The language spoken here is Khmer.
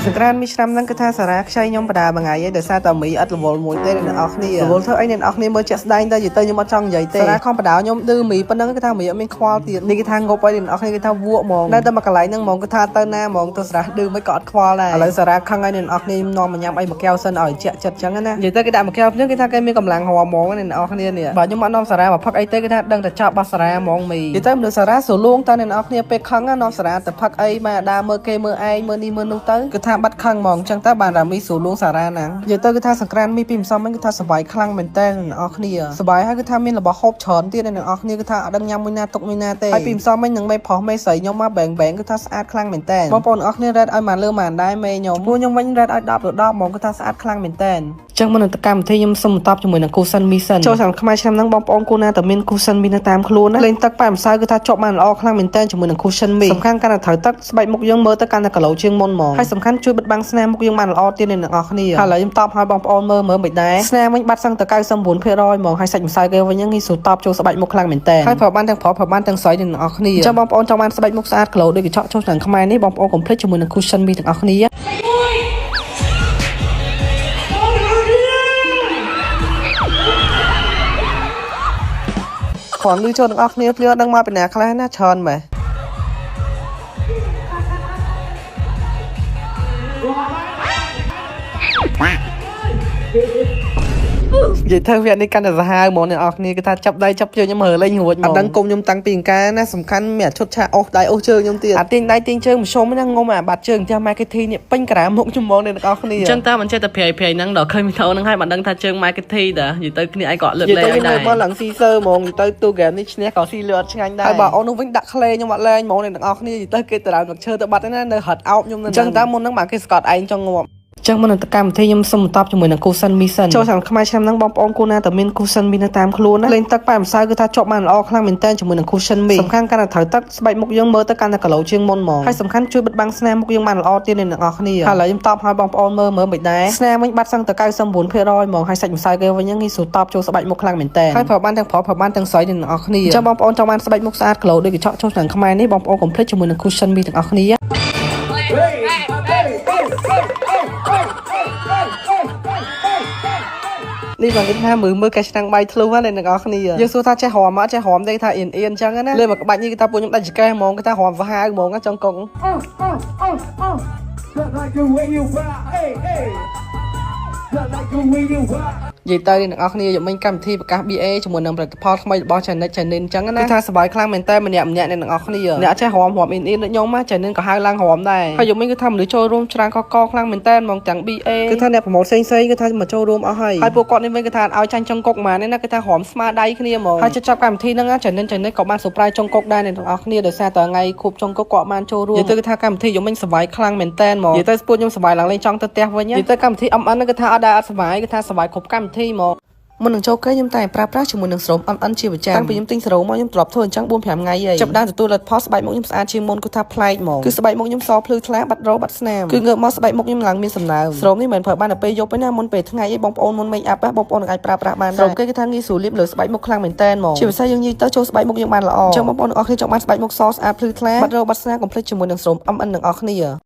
សក្រានមីឆ្នាំហ្នឹងគឺថាសារ៉ាខ្ចីខ្ញុំបដាមួយថ្ងៃឯងដោយសារតែមីអត់រវល់មួយទេអ្នកនរគ្នារវល់ធ្វើអីអ្នកនរគ្នាមើលជាក់ស្ដែងទៅនិយាយទៅខ្ញុំអត់ចង់និយាយទេសារ៉ាខំបដាខ្ញុំឌឺមីប៉ុណ្ណឹងគឺថាមីអត់មានខ្វល់ទៀតនេះគឺថាងប់ឲ្យអ្នកនរគ្នាគឺថាវក់ហ្មងនៅតែមកកន្លែងហ្នឹងហ្មងគឺថាទៅណាហ្មងទៅសារ៉ាឌឺមិនក៏អត់ខ្វល់ដែរឥឡូវសារ៉ាខឹងឲ្យអ្នកនរគ្នានាំមកញ៉ាំអីមួយកែវសិនឲ្យជាក់ចិត្តចឹងណានិយាយទៅគេដាក់មួយកែវហ្នឹងគឺថាគេមានកម្លាំងហមហ្មងអ្នកនរគ្នានេះបើខ្ញុំអត់នាំសារ៉ាមកផឹកអីទេគឺថាដឹងតែចាប់បោះសារ៉ាហ្មងមីនិយាយទៅមនុស្សសារ៉ាសូលួងតើអ្នកនរគ្នាពេលខឹងនាំសារ៉ាទៅផឹកអីមកដើរមើលគេមើលឯងមើលនេះមើលនោះទៅគឺថាបាត់ខឹងហ្មងចឹងតើបានរ៉ាមីសូលួងសារ៉ាហ្នឹងនិយាយទៅគឺថាសង្ក្រានមីពីម្សិលមិញគឺថាសបាយខ្លាំងមែនតើអ្នកនរគ្នាសបាយហើយគឺថាមានរបស់ហូបច្រើនទៀតអ្នកនរគ្នាគឺថាអត់ដឹងញ៉ាំមួយណាទុកមួយណាទេហើយពីម្សិលមិញនឹងមេប្រុសមេស្រីខ្ញុំមកបែងគឺថាស្អាតខ្លាំងមែនតើបងប្អូនអ្នកគ្នារ៉េតឲ្យមកលើមកដែរមេខ្ញុំពួកខ្ញុំវិញរ៉េតឲ្យ10ទៅ10ហ្មងគឺថាស្អាតខ្លាំងមែនតើចឹងមុននឹងទៅកម្មវិធីខ្ញុំសូមបន្តជាមួយនឹងគូសិនមីសិនចូលឆ្នាំខ្មែរឆ្នាំហ្នឹងបងប្អូនគូណាតែមានគូសិនមីនៅតាមខ្លួនណាលេងទឹកប៉ែម្សៅគឺថាជាប់បានល្អខ្លាំងមែនតើជាមួយនឹងគូសិនមីសំខាន់កាន់តែត្រូវទឹកស្បែកមុខយើងមើលទៅកាន់តែកឡូជាងមុនហ្មងហើយសំខាន់ជួយបិទបាំងស្នាមមុខយើងបានល្អទៀតអ្នកនរគ្នាហើយឥឡូវខ្ញុំតបឲ្យបងប្អូនមើលមិនដែរស្នាមវិញបាត់សឹងទៅ99%ហ្មងហើយសាច់ម្សៅគេវិញងាយស្រួលតបចូលស្បែកមុខខ្លាំងមែនតើហើយប្រើបានទាំងប្រើបានទាំងស្រីអ្នកនរគ្នាចឹងបងប្អូនចង់បានស្បែកមុខស្អាតក្លោដូចកញ្ចក់ចូលឆ្នាំខ្មែរនេះបងប្អូនកុំភ្លេចជាមួយនឹងគូសិនមីទាំងអស់គ្នាខនលឺចូលទាំងអស់គ្នាភ្លាដឹងមកពីណាខ្លះណាច្រើនម៉េះនិយាយទៅវានេះកាន់តែសាហាវហ្មងអ្នកនរគ្នាគឺថាចាប់ដៃចាប់ជើងខ្ញុំមើលលេងរួចមកអត់ដឹងគុំខ្ញុំតាំងពីអង្ការណាសំខាន់មានអាឈុតឆាអស់ដៃអស់ជើងខ្ញុំទៀតអាទាញដៃទាញជើងមធ្យមណាងុំអាបាត់ជើងចាស់ marketing នេះពេញក្រាមមុខខ្ញុំហ្មងអ្នកនរគ្នាអញ្ចឹងតើមិនចេះតែប្រៃហ្នឹងដល់ឃើញវីដេអូហ្នឹងហើយមិនដឹងថាជើង marketing តានិយាយទៅគ្នាឯងក៏លើកលែងដែរនិយាយទៅមកឡើងស៊ីសើហ្មងនិយាយទៅទូ game នេះឈ្នះក៏ស៊ីលឿនឆ្ងាញ់ដែរហើយបើអូននោះវិញដាក់ក្លេខ្ញុំអត់លែងហ្មងអ្នកនរគ្នានិយាយទៅគេទៅដើរមកឈើទៅបាត់ណានៅរត់អោបខ្ញុំនៅអញ្ចឹងតើមុនហ្នឹងបើគេស្កត់ឯងចង់ងាប់ចឹងមុននឹងកម្មវិធីខ្ញុំសូមបន្តជាមួយនឹងគូសិនមីសិនចូលឆ្នាំខ្មែរឆ្នាំហ្នឹងបងប្អូនគូណាតែមានគូសិនមីនៅតាមខ្លួនណាលេងទឹកប៉ែម្សៅគឺថាជាប់បានល្អខ្លាំងមែនតើជាមួយនឹងគូសិនមីសំខាន់កាន់តែត្រូវទឹកស្បែកមុខយើងមើលទៅកាន់តែកឡូជាងមុនហ្មងហើយសំខាន់ជួយបិទបាំងស្នាមមុខយើងបានល្អទៀតអ្នកនរគ្នាហើយឥឡូវខ្ញុំតបឲ្យបងប្អូនមើលមិនដែរស្នាមវិញបាត់សឹងទៅ99%ហ្មងហើយសាច់ម្សៅគេវិញងាយស្រួលតបចូលស្បែកមុខខ្លាំងមែនតើហើយប្រើបានទាំងប្រើបានទាំងស្រីអ្នកនរគ្នាចឹងបងប្អូនចង់បានស្បែកមុខស្អាតក្លោដូចកញ្ចក់ចូលឆ្នាំខ្មែរនេះបងប្អូនកុំភ្លេចជាមួយនឹងគូសិនមីទាំងអស់គ្នានេះបងគេថាមើលកែឆ្នាំងបាយធ្លុះណាអ្នកនរគ្នាយើងសួរថាចេះហមអត់ចេះហមទេថាអៀនអញ្ចឹងណាលើមកក្បាច់នេះគេថាពួកខ្ញុំដាច់ចកេះហ្មងគេថាហមសាហាវហ្មងចង់កងនិយាយទៅអ្នកនរគ្នាយកមិញកម្មវិធីប្រកាស BA ជាមួយនឹងផលិតផលថ្មីរបស់ Channel អញ្ចឹងណាគឺថាសប្បាយខ្លាំងមែនតើម្នាក់អ្នកនរគ្នាអ្នកចេះហមអ៊ីនដូចខ្ញុំមក Channel ក៏ហៅឡើងហមដែរហើយយកមិញគឺថាមនុស្សចូលរួមច្រើនកកខ្លាំងមែនតើហ្មងទាំង BA គឺថាអ្នកប្រម៉ូទផ្សេងគឺថាមកចូលរួមអស់ហើយពួកគាត់នេះវិញគឺថាឲ្យចាញ់ចុងកុកមកណាគឺថាហមស្មារតីគ្នាហ្មងហើយចាប់កម្មវិធីហ្នឹង Channel ក៏បាន surprise ចុងកុកដែរអ្នកនរគ្នាដោយសារតែថ្ងៃខួបចុងកុកគាត់បានចូលរួមនិយាយទៅគឺថាកម្មវិធីយកមិញសប្បាយខ្លាំងមែនតើហ្មងនិយាយទៅពួកខ្ញុំសប្បាយឡើងលេងចង់ទៅផ្ទះវិញនិយាយទៅកម្មវិធី MN គឺថាអត់ដែរអត់សប្បាយគឺថាសប្បាយគ្រប់កម្មវិធីមកមុននឹងចូលគេខ្ញុំតែប្រើប្រាស់ជាមួយនឹងស្រោម MN ជាប្រចាំតាំងពីខ្ញុំទិញស្រោមមកខ្ញុំទ្របធ្វើអញ្ចឹង 4-5 ថ្ងៃហើយចាប់ដើមទទួលលទ្ធផលស្បែកមុខខ្ញុំស្អាតជាងមុនគឺថាប្លែកហ្មងគឺស្បែកមុខខ្ញុំសភ្លឺថ្លាបាត់រោបាត់ស្នាមគឺងើបមកស្បែកមុខខ្ញុំឡើងមានសំណើមស្រោមនេះមិនប្រើបានតែពេលយប់ទេណាមុនពេលថ្ងៃឯងបងប្អូនមុន make up បងប្អូនអាចប្រើប្រាស់បានស្រោមគេគឺថាងាយស្រួលលាបលើស្បែកមុខខ្លាំងមែនតើហ្មងជាពិសេសយើងញីទៅចូលស្បែកមុខយើងបានល្អអញ្ចឹងបងប្អូនទាំងអស់គ្នាចង់បានស្បែកមុខសស្អាតភ្លឺថ្លាបាត់រោបាត់ស្នាមកុំភ្លេចជាមួយនឹងស្រោម MN ទាំងអស់គ្នា